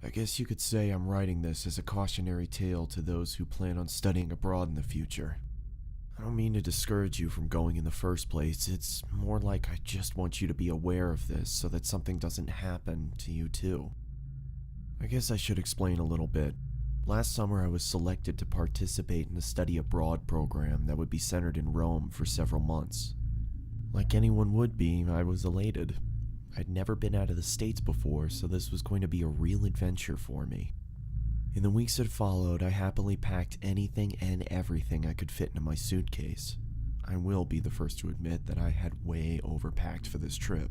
I guess you could say I'm writing this as a cautionary tale to those who plan on studying abroad in the future. I don't mean to discourage you from going in the first place, it's more like I just want you to be aware of this so that something doesn't happen to you too. I guess I should explain a little bit. Last summer I was selected to participate in a study abroad program that would be centered in Rome for several months. Like anyone would be, I was elated. I'd never been out of the States before, so this was going to be a real adventure for me. In the weeks that followed, I happily packed anything and everything I could fit into my suitcase. I will be the first to admit that I had way overpacked for this trip.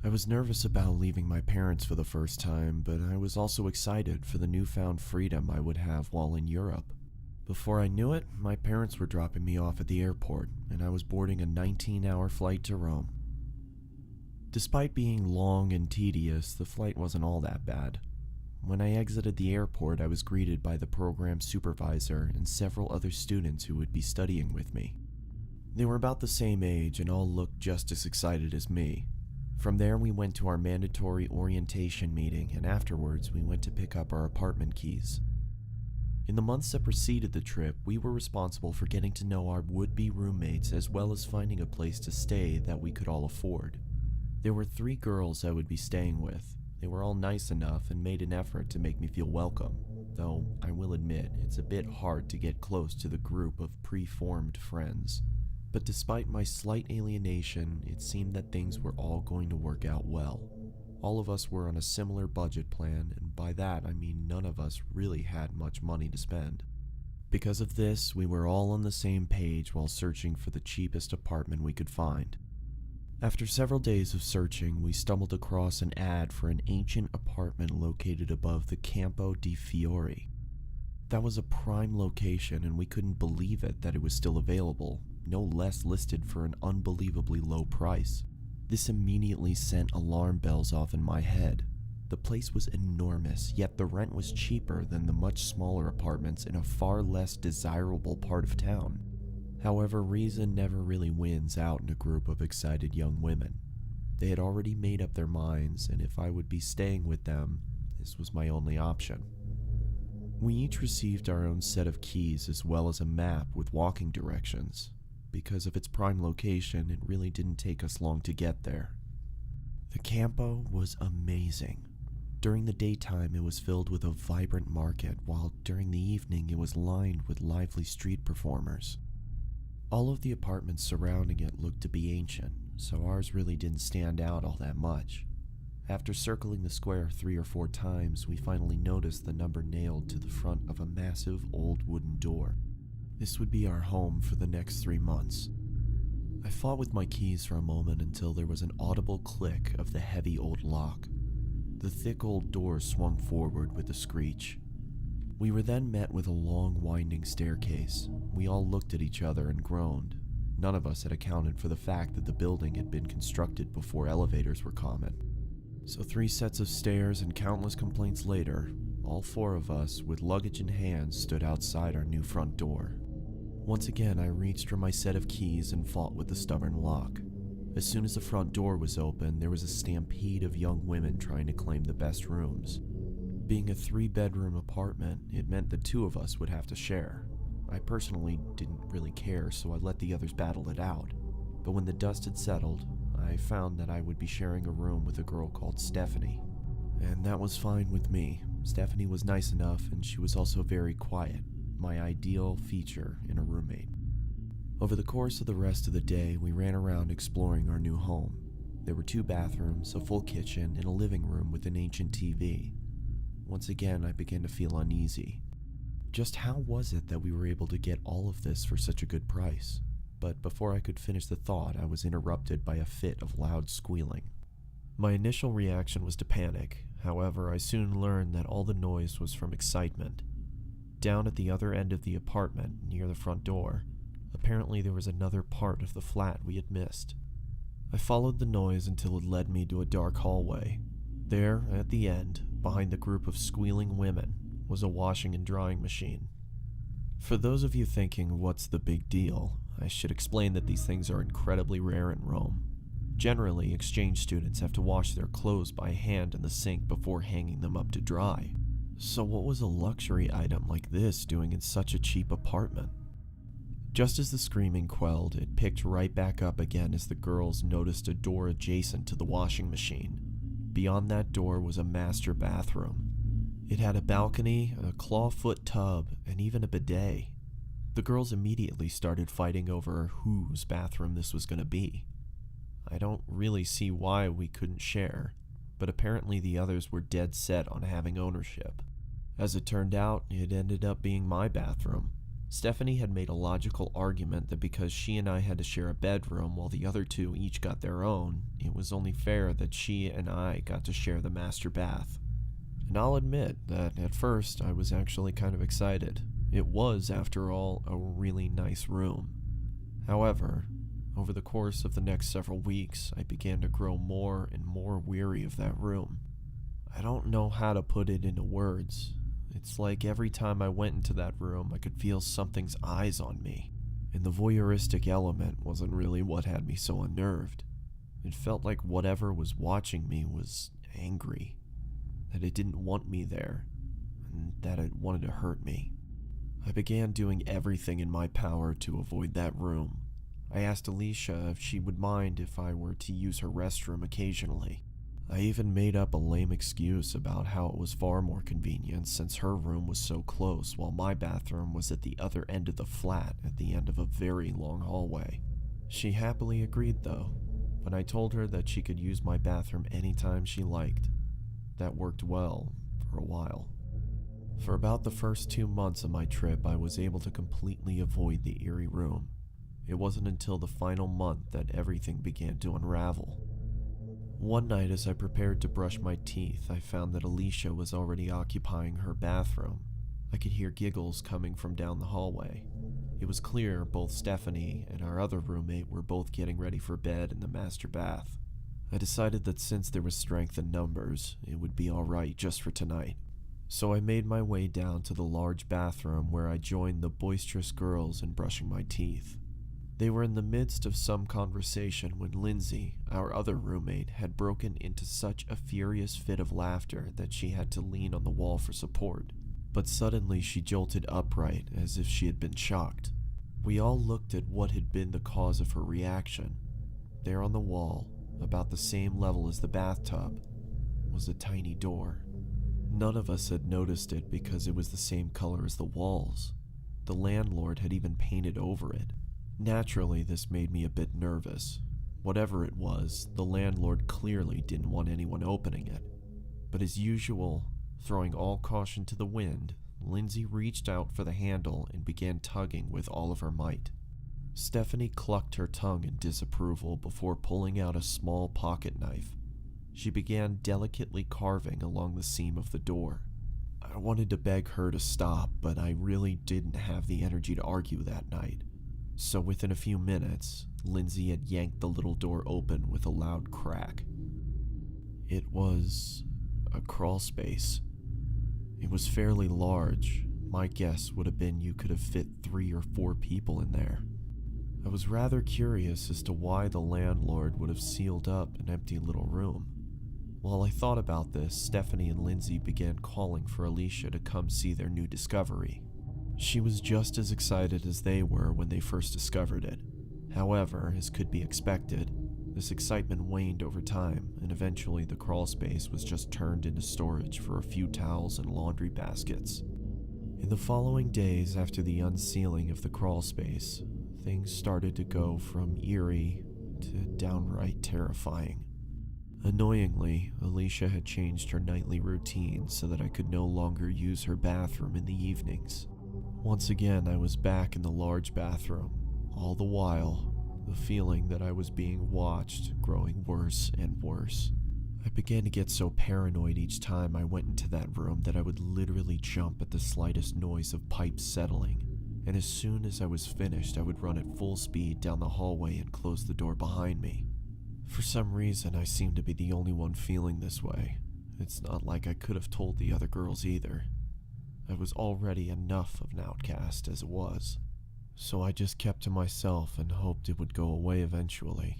I was nervous about leaving my parents for the first time, but I was also excited for the newfound freedom I would have while in Europe. Before I knew it, my parents were dropping me off at the airport, and I was boarding a 19-hour flight to Rome. Despite being long and tedious, the flight wasn't all that bad. When I exited the airport, I was greeted by the program supervisor and several other students who would be studying with me. They were about the same age and all looked just as excited as me. From there, we went to our mandatory orientation meeting, and afterwards, we went to pick up our apartment keys. In the months that preceded the trip, we were responsible for getting to know our would-be roommates as well as finding a place to stay that we could all afford. There were 3 girls I would be staying with. They were all nice enough and made an effort to make me feel welcome, though I will admit it's a bit hard to get close to the group of pre-formed friends. But despite my slight alienation, it seemed that things were all going to work out well. All of us were on a similar budget plan, and by that I mean none of us really had much money to spend. Because of this, we were all on the same page while searching for the cheapest apartment we could find. After several days of searching, we stumbled across an ad for an ancient apartment located above the Campo di Fiori. That was a prime location, and we couldn't believe it that it was still available, no less listed for an unbelievably low price. This immediately sent alarm bells off in my head. The place was enormous, yet the rent was cheaper than the much smaller apartments in a far less desirable part of town. However, reason never really wins out in a group of excited young women. They had already made up their minds, and if I would be staying with them, this was my only option. We each received our own set of keys as well as a map with walking directions. Because of its prime location, it really didn't take us long to get there. The Campo was amazing. During the daytime, it was filled with a vibrant market, while during the evening it was lined with lively street performers. All of the apartments surrounding it looked to be ancient, so ours really didn't stand out all that much. After circling the square 3 or 4 times, we finally noticed the number nailed to the front of a massive old wooden door. This would be our home for the next 3 months. I fought with my keys for a moment until there was an audible click of the heavy old lock. The thick old door swung forward with a screech. We were then met with a long, winding staircase. We all looked at each other and groaned. None of us had accounted for the fact that the building had been constructed before elevators were common. So 3 sets of stairs and countless complaints later, all 4 of us, with luggage in hand, stood outside our new front door. Once again, I reached for my set of keys and fought with the stubborn lock. As soon as the front door was open, there was a stampede of young women trying to claim the best rooms. Being a 3-bedroom apartment, it meant the 2 of us would have to share. I personally didn't really care, so I let the others battle it out. But when the dust had settled, I found that I would be sharing a room with a girl called Stephanie. And that was fine with me. Stephanie was nice enough, and she was also very quiet, my ideal feature in a roommate. Over the course of the rest of the day, we ran around exploring our new home. There were 2 bathrooms, a full kitchen, and a living room with an ancient TV. Once again, I began to feel uneasy. Just how was it that we were able to get all of this for such a good price? But before I could finish the thought, I was interrupted by a fit of loud squealing. My initial reaction was to panic. However, I soon learned that all the noise was from excitement. Down at the other end of the apartment, near the front door, apparently there was another part of the flat we had missed. I followed the noise until it led me to a dark hallway. There, at the end, behind the group of squealing women, was a washing and drying machine. For those of you thinking, what's the big deal, I should explain that these things are incredibly rare in Rome. Generally, exchange students have to wash their clothes by hand in the sink before hanging them up to dry. So what was a luxury item like this doing in such a cheap apartment? Just as the screaming quelled, it picked right back up again as the girls noticed a door adjacent to the washing machine. Beyond that door was a master bathroom. It had a balcony, a clawfoot tub, and even a bidet. The girls immediately started fighting over whose bathroom this was going to be. I don't really see why we couldn't share, but apparently the others were dead set on having ownership. As it turned out, it ended up being my bathroom. Stephanie had made a logical argument that because she and I had to share a bedroom while the other two each got their own, it was only fair that she and I got to share the master bath. And I'll admit that at first I was actually kind of excited. It was, after all, a really nice room. However, over the course of the next several weeks, I began to grow more and more weary of that room. I don't know how to put it into words. It's like every time I went into that room, I could feel something's eyes on me. And the voyeuristic element wasn't really what had me so unnerved. It felt like whatever was watching me was angry. That it didn't want me there, and that it wanted to hurt me. I began doing everything in my power to avoid that room. I asked Alicia if she would mind if I were to use her restroom occasionally. I even made up a lame excuse about how it was far more convenient since her room was so close while my bathroom was at the other end of the flat at the end of a very long hallway. She happily agreed though, but I told her that she could use my bathroom anytime she liked. That worked well for a while. For about the first 2 months of my trip, I was able to completely avoid the eerie room. It wasn't until the final month that everything began to unravel. One night as I prepared to brush my teeth, I found that Alicia was already occupying her bathroom. I could hear giggles coming from down the hallway. It was clear both Stephanie and our other roommate were both getting ready for bed in the master bath. I decided that since there was strength in numbers, it would be alright just for tonight. So I made my way down to the large bathroom where I joined the boisterous girls in brushing my teeth. They were in the midst of some conversation when Lindsay, our other roommate, had broken into such a furious fit of laughter that she had to lean on the wall for support. But suddenly she jolted upright as if she had been shocked. We all looked at what had been the cause of her reaction. There on the wall, about the same level as the bathtub, was a tiny door. None of us had noticed it because it was the same color as the walls. The landlord had even painted over it. Naturally, this made me a bit nervous. Whatever it was, the landlord clearly didn't want anyone opening it. But as usual, throwing all caution to the wind, Lindsay reached out for the handle and began tugging with all of her might. Stephanie clucked her tongue in disapproval before pulling out a small pocket knife. She began delicately carving along the seam of the door. I wanted to beg her to stop, but I really didn't have the energy to argue that night. So within a few minutes, Lindsay had yanked the little door open with a loud crack. It was a crawlspace. It was fairly large. My guess would have been you could have fit 3 or 4 people in there. I was rather curious as to why the landlord would have sealed up an empty little room. While I thought about this, Stephanie and Lindsay began calling for Alicia to come see their new discovery. She was just as excited as they were when they first discovered it. However, as could be expected, this excitement waned over time, and eventually the crawlspace was just turned into storage for a few towels and laundry baskets. In the following days after the unsealing of the crawlspace, things started to go from eerie to downright terrifying. Annoyingly, Alicia had changed her nightly routine so that I could no longer use her bathroom in the evenings. Once again, I was back in the large bathroom, all the while, the feeling that I was being watched growing worse and worse. I began to get so paranoid each time I went into that room that I would literally jump at the slightest noise of pipes settling, and as soon as I was finished, I would run at full speed down the hallway and close the door behind me. For some reason, I seemed to be the only one feeling this way. It's not like I could have told the other girls either. I was already enough of an outcast as it was, so I just kept to myself and hoped it would go away eventually.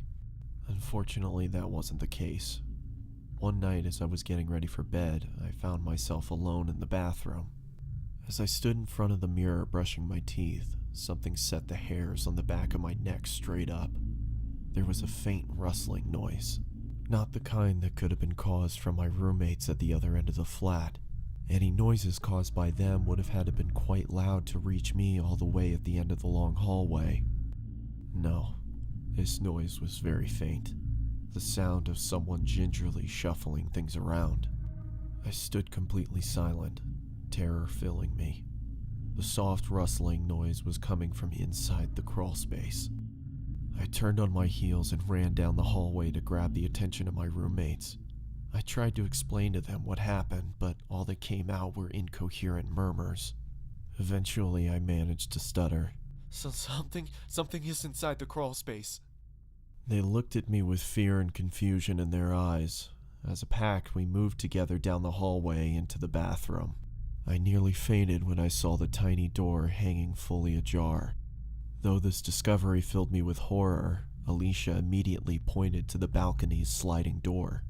Unfortunately, that wasn't the case. One night, as I was getting ready for bed, I found myself alone in the bathroom. As I stood in front of the mirror brushing my teeth, something set the hairs on the back of my neck straight up. There was a faint rustling noise, not the kind that could have been caused from my roommates at the other end of the flat. Any noises caused by them would have had to been quite loud to reach me all the way at the end of the long hallway. No, this noise was very faint, the sound of someone gingerly shuffling things around. I stood completely silent, terror filling me. The soft rustling noise was coming from inside the crawlspace. I turned on my heels and ran down the hallway to grab the attention of my roommates. I tried to explain to them what happened, but all that came out were incoherent murmurs. Eventually, I managed to stutter. Something is inside the crawlspace. They looked at me with fear and confusion in their eyes. As a pack, we moved together down the hallway into the bathroom. I nearly fainted when I saw the tiny door hanging fully ajar. Though this discovery filled me with horror, Alicia immediately pointed to the balcony's sliding door.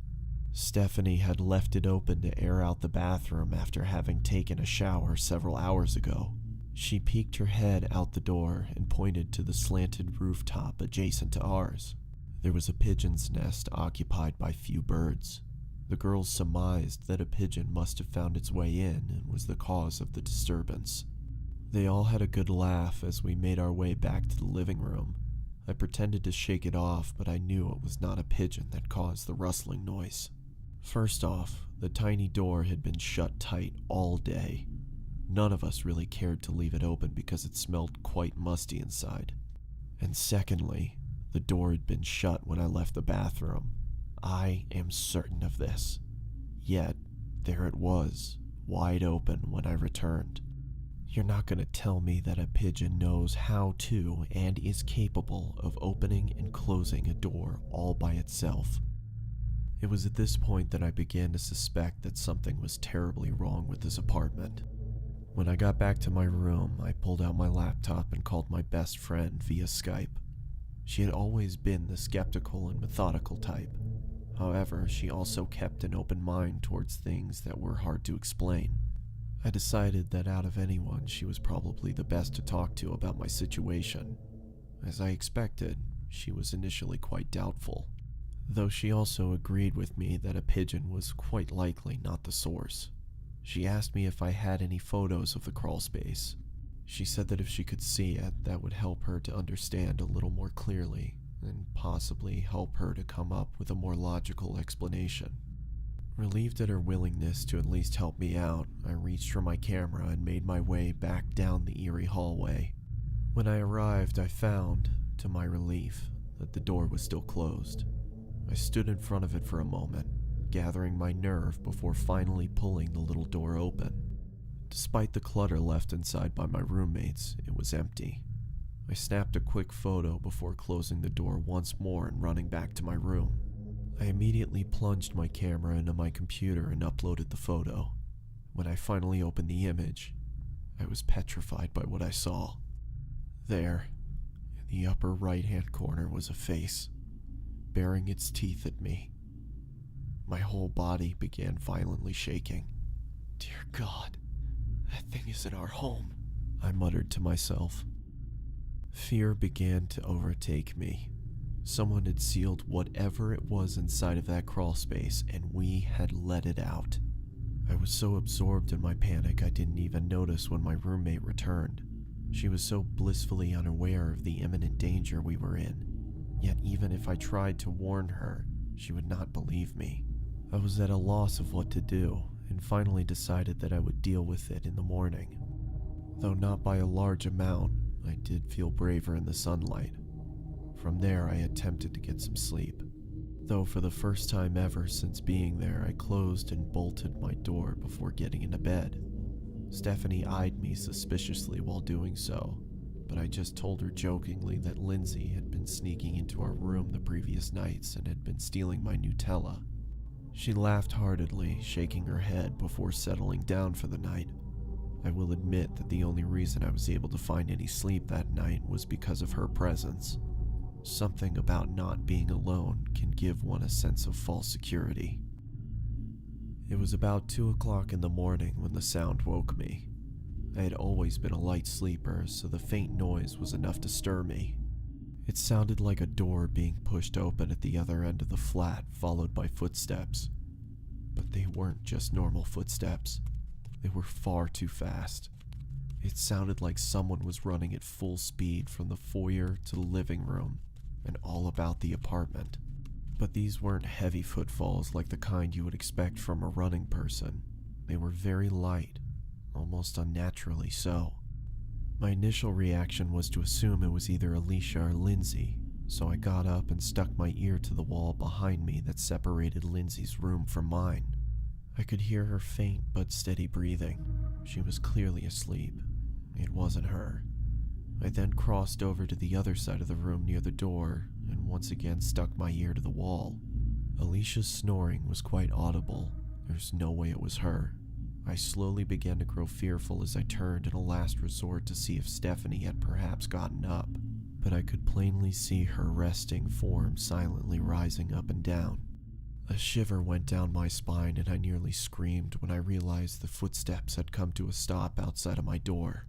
Stephanie had left it open to air out the bathroom after having taken a shower several hours ago. She peeked her head out the door and pointed to the slanted rooftop adjacent to ours. There was a pigeon's nest occupied by few birds. The girls surmised that a pigeon must have found its way in and was the cause of the disturbance. They all had a good laugh as we made our way back to the living room. I pretended to shake it off, but I knew it was not a pigeon that caused the rustling noise. First off, the tiny door had been shut tight all day. None of us really cared to leave it open because it smelled quite musty inside. And secondly, the door had been shut when I left the bathroom. I am certain of this. Yet, there it was, wide open when I returned. You're not going to tell me that a pigeon knows how to and is capable of opening and closing a door all by itself. It was at this point that I began to suspect that something was terribly wrong with this apartment. When I got back to my room, I pulled out my laptop and called my best friend via Skype. She had always been the skeptical and methodical type. However, she also kept an open mind towards things that were hard to explain. I decided that out of anyone, she was probably the best to talk to about my situation. As I expected, she was initially quite doubtful, though she also agreed with me that a pigeon was quite likely not the source. She asked me if I had any photos of the crawlspace. She said that if she could see it, that would help her to understand a little more clearly, and possibly help her to come up with a more logical explanation. Relieved at her willingness to at least help me out, I reached for my camera and made my way back down the eerie hallway. When I arrived, I found, to my relief, that the door was still closed. I stood in front of it for a moment, gathering my nerve before finally pulling the little door open. Despite the clutter left inside by my roommates, it was empty. I snapped a quick photo before closing the door once more and running back to my room. I immediately plunged my camera into my computer and uploaded the photo. When I finally opened the image, I was petrified by what I saw. There, in the upper right-hand corner, was a face, baring its teeth at me. My whole body began violently shaking. "Dear God, that thing is in our home," I muttered to myself. Fear began to overtake me. Someone had sealed whatever it was inside of that crawlspace, and we had let it out. I was so absorbed in my panic I didn't even notice when my roommate returned. She was so blissfully unaware of the imminent danger we were in. Yet even if I tried to warn her, she would not believe me. I was at a loss of what to do, and finally decided that I would deal with it in the morning. Though not by a large amount, I did feel braver in the sunlight. From there, I attempted to get some sleep. Though for the first time ever since being there, I closed and bolted my door before getting into bed. Stephanie eyed me suspiciously while doing so, but I just told her jokingly that Lindsay had been sneaking into our room the previous nights and had been stealing my Nutella. She laughed heartedly, shaking her head before settling down for the night. I will admit that the only reason I was able to find any sleep that night was because of her presence. Something about not being alone can give one a sense of false security. It was about 2 o'clock in the morning when the sound woke me. I had always been a light sleeper, so the faint noise was enough to stir me. It sounded like a door being pushed open at the other end of the flat, followed by footsteps. But they weren't just normal footsteps. They were far too fast. It sounded like someone was running at full speed from the foyer to the living room and all about the apartment. But these weren't heavy footfalls like the kind you would expect from a running person. They were very light, almost unnaturally so. My initial reaction was to assume it was either Alicia or Lindsay, so I got up and stuck my ear to the wall behind me that separated Lindsay's room from mine. I could hear her faint but steady breathing. She was clearly asleep. It wasn't her. I then crossed over to the other side of the room near the door and once again stuck my ear to the wall. Alicia's snoring was quite audible. There's no way it was her. I slowly began to grow fearful as I turned in a last resort to see if Stephanie had perhaps gotten up, but I could plainly see her resting form silently rising up and down. A shiver went down my spine and I nearly screamed when I realized the footsteps had come to a stop outside of my door.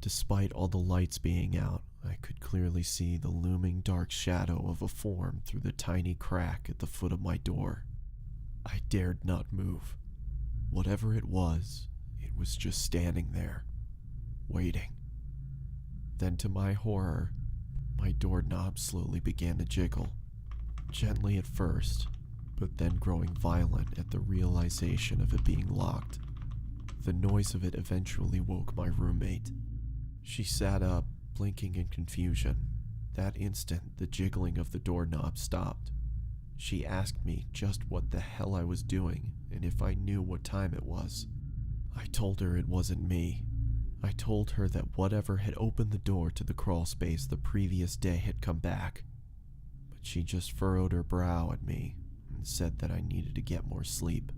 Despite all the lights being out, I could clearly see the looming dark shadow of a form through the tiny crack at the foot of my door. I dared not move. Whatever it was just standing there, waiting. Then to my horror, my doorknob slowly began to jiggle, gently at first, but then growing violent at the realization of it being locked. The noise of it eventually woke my roommate. She sat up, blinking in confusion. That instant, the jiggling of the doorknob stopped. She asked me just what the hell I was doing and if I knew what time it was. I told her it wasn't me. I told her that whatever had opened the door to the crawlspace the previous day had come back. But she just furrowed her brow at me and said that I needed to get more sleep.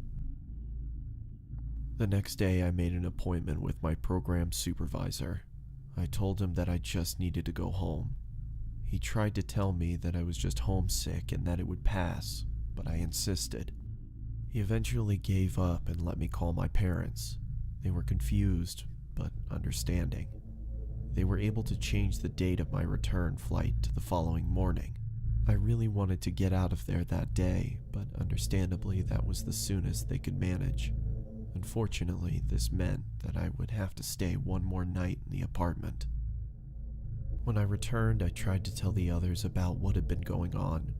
The next day I made an appointment with my program supervisor. I told him that I just needed to go home. He tried to tell me that I was just homesick and that it would pass, but I insisted. He eventually gave up and let me call my parents. They were confused, but understanding. They were able to change the date of my return flight to the following morning. I really wanted to get out of there that day, but understandably that was the soonest they could manage. Unfortunately, this meant that I would have to stay one more night in the apartment. When I returned, I tried to tell the others about what had been going on.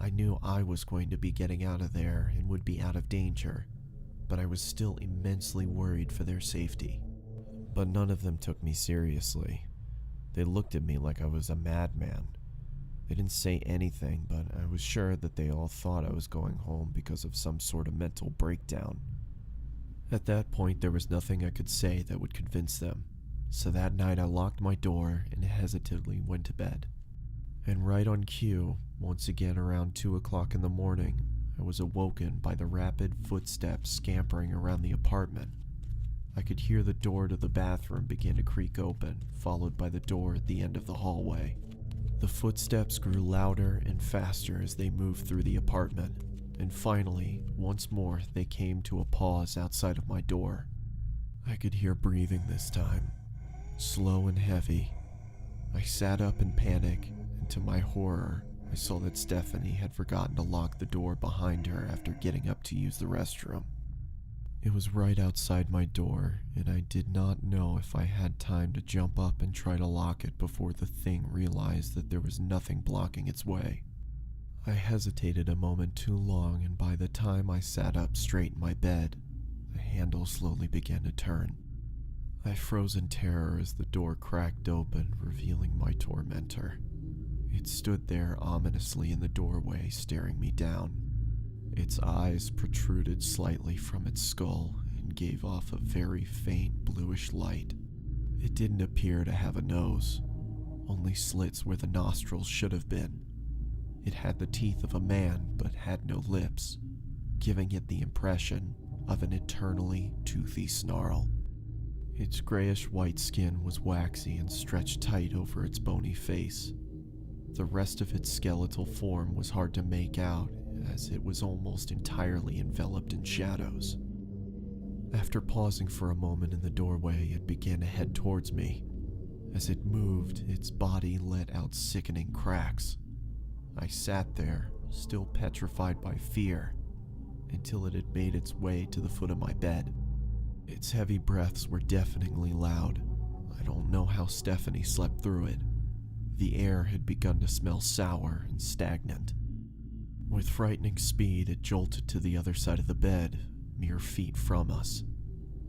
I knew I was going to be getting out of there and would be out of danger, but I was still immensely worried for their safety. But none of them took me seriously. They looked at me like I was a madman. They didn't say anything, but I was sure that they all thought I was going home because of some sort of mental breakdown. At that point, there was nothing I could say that would convince them, so that night I locked my door and hesitantly went to bed. And right on cue, once again around 2 o'clock in the morning, I was awoken by the rapid footsteps scampering around the apartment. I could hear the door to the bathroom begin to creak open, followed by the door at the end of the hallway. The footsteps grew louder and faster as they moved through the apartment, and finally, once more, they came to a pause outside of my door. I could hear breathing this time, slow and heavy. I sat up in panic, and to my horror, I saw that Stephanie had forgotten to lock the door behind her after getting up to use the restroom. It was right outside my door, and I did not know if I had time to jump up and try to lock it before the thing realized that there was nothing blocking its way. I hesitated a moment too long, and by the time I sat up straight in my bed, the handle slowly began to turn. I froze in terror as the door cracked open, revealing my tormentor. It stood there ominously in the doorway, staring me down. Its eyes protruded slightly from its skull and gave off a very faint bluish light. It didn't appear to have a nose, only slits where the nostrils should have been. It had the teeth of a man, but had no lips, giving it the impression of an eternally toothy snarl. Its grayish-white skin was waxy and stretched tight over its bony face. The rest of its skeletal form was hard to make out, as it was almost entirely enveloped in shadows. After pausing for a moment in the doorway, it began to head towards me. As it moved, its body let out sickening cracks. I sat there, still petrified by fear, until it had made its way to the foot of my bed. Its heavy breaths were deafeningly loud. I don't know how Stephanie slept through it. The air had begun to smell sour and stagnant. With frightening speed, it jolted to the other side of the bed, mere feet from us.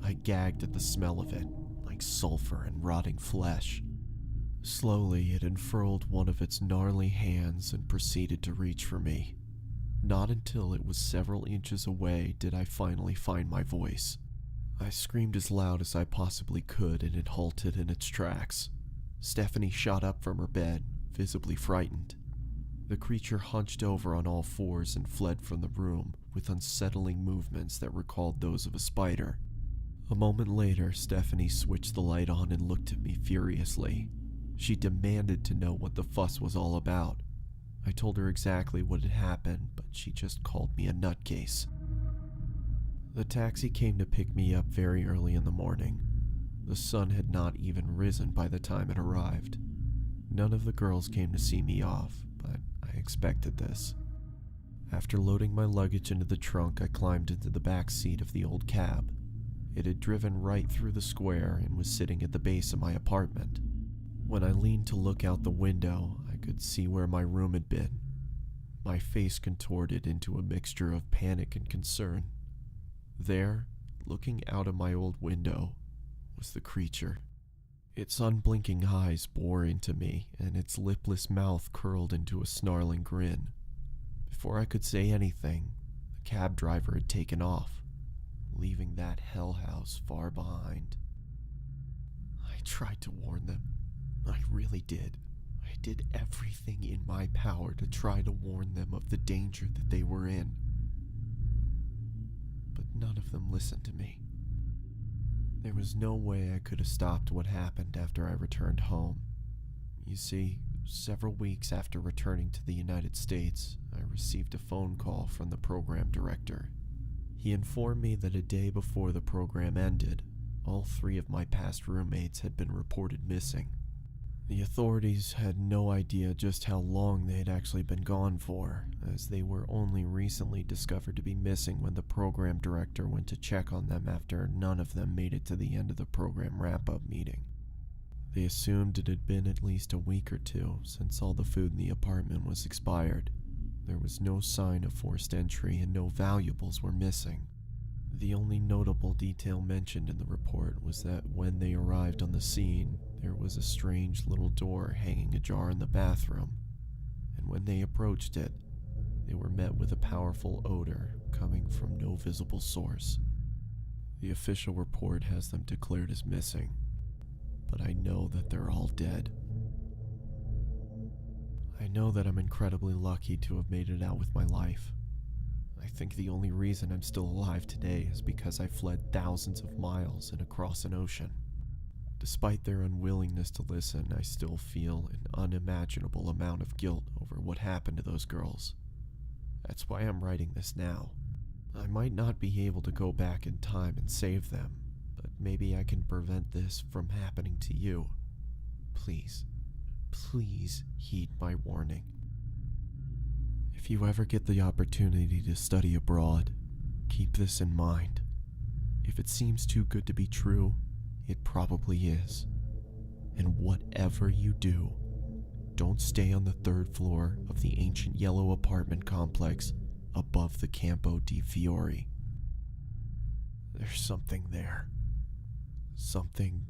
I gagged at the smell of it, like sulfur and rotting flesh. Slowly, it unfurled one of its gnarly hands and proceeded to reach for me. Not until it was several inches away did I finally find my voice. I screamed as loud as I possibly could, and it halted in its tracks. Stephanie shot up from her bed, visibly frightened. The creature hunched over on all fours and fled from the room with unsettling movements that recalled those of a spider. A moment later, Stephanie switched the light on and looked at me furiously. She demanded to know what the fuss was all about. I told her exactly what had happened, but she just called me a nutcase. The taxi came to pick me up very early in the morning. The sun had not even risen by the time it arrived. None of the girls came to see me off, but I expected this. After loading my luggage into the trunk, I climbed into the back seat of the old cab. It had driven right through the square and was sitting at the base of my apartment. When I leaned to look out the window, I could see where my room had been. My face contorted into a mixture of panic and concern. There, looking out of my old window, was the creature. Its unblinking eyes bored into me, and its lipless mouth curled into a snarling grin. Before I could say anything, the cab driver had taken off, leaving that hellhouse far behind. I tried to warn them. I really did. I did everything in my power to try to warn them of the danger that they were in. But none of them listened to me. There was no way I could have stopped what happened after I returned home. You see, several weeks after returning to the United States, I received a phone call from the program director. He informed me that a day before the program ended, all 3 of my past roommates had been reported missing. The authorities had no idea just how long they had actually been gone for, as they were only recently discovered to be missing when the program director went to check on them after none of them made it to the end of the program wrap-up meeting. They assumed it had been at least a week or 2 since all the food in the apartment was expired. There was no sign of forced entry and no valuables were missing. The only notable detail mentioned in the report was that when they arrived on the scene, there was a strange little door hanging ajar in the bathroom, and when they approached it, they were met with a powerful odor coming from no visible source. The official report has them declared as missing, but I know that they're all dead. I know that I'm incredibly lucky to have made it out with my life. I think the only reason I'm still alive today is because I fled thousands of miles and across an ocean. Despite their unwillingness to listen, I still feel an unimaginable amount of guilt over what happened to those girls. That's why I'm writing this now. I might not be able to go back in time and save them, but maybe I can prevent this from happening to you. Please, please heed my warning. If you ever get the opportunity to study abroad, keep this in mind. If it seems too good to be true, it probably is. And whatever you do, don't stay on the 3rd floor of the ancient yellow apartment complex above the Campo di Fiori. There's something there. Something